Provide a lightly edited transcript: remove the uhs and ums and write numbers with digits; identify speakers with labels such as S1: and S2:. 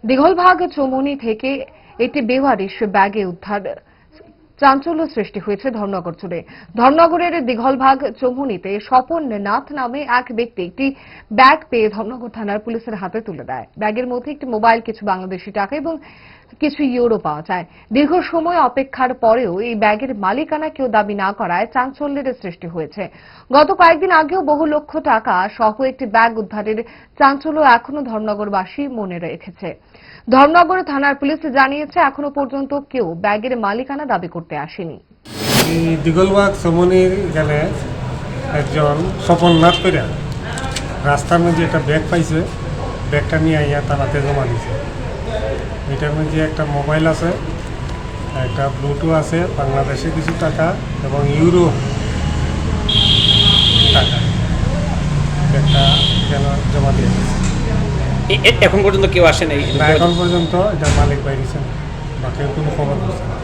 S1: দিঘলভাগ চৌমুহনী থেকে একটি বেওয়ারিশ ব্যাগে উদ্ধার চাঞ্চল্য সৃষ্টি হয়েছে ধর্মনগর জুড়ে। ধর্মনগরের দিঘলভাগ চৌমুহনীতে স্বপন নাথ নামে এক ব্যক্তি একটি ব্যাগ পেয়ে ধর্মনগর থানার পুলিশের হাতে তুলে দেয়। ব্যাগের মধ্যে একটি মোবাইল, কিছু বাংলাদেশি টাকা এবং কিছু ইউরো পাওয়া যায়। দীর্ঘ সময় অপেক্ষার পরেও এই ব্যাগের মালিকানা কেউ দাবি না করায় চাঞ্চল্যের সৃষ্টি হয়েছে। গত কয়েকদিন আগেও বহু লক্ষ টাকা সহ একটি ব্যাগ উদ্ধারের চাঞ্চল্য এখনো ধর্মনগরবাসী মনে রেখেছে। ধর্মনগর থানার পুলিশ জানিয়েছে এখনো পর্যন্ত কেউ ব্যাগের মালিকানা দাবি করতে আসেনি।
S2: দিঘলবাগ চৌমুহনীর গেলে একজন স্বপন নাথ করে রাস্তার মধ্যে একটা ব্যাগ পাইছে, ব্যাগটা নিয়ে আইয়া তার হাতে জমা দিছে। এটার মধ্যে একটা মোবাইল আছে, একটা ব্লুটুথ আছে, বাংলাদেশে কিছু টাকা এবং ইউরো টাকা ব্যাগটা জমা দিয়ে দিয়েছে।
S3: এখন পর্যন্ত কেউ আসে নাই?
S2: এখন পর্যন্ত এটা মালিক বাইরেছে, বাকি কোনো খবর করছে না।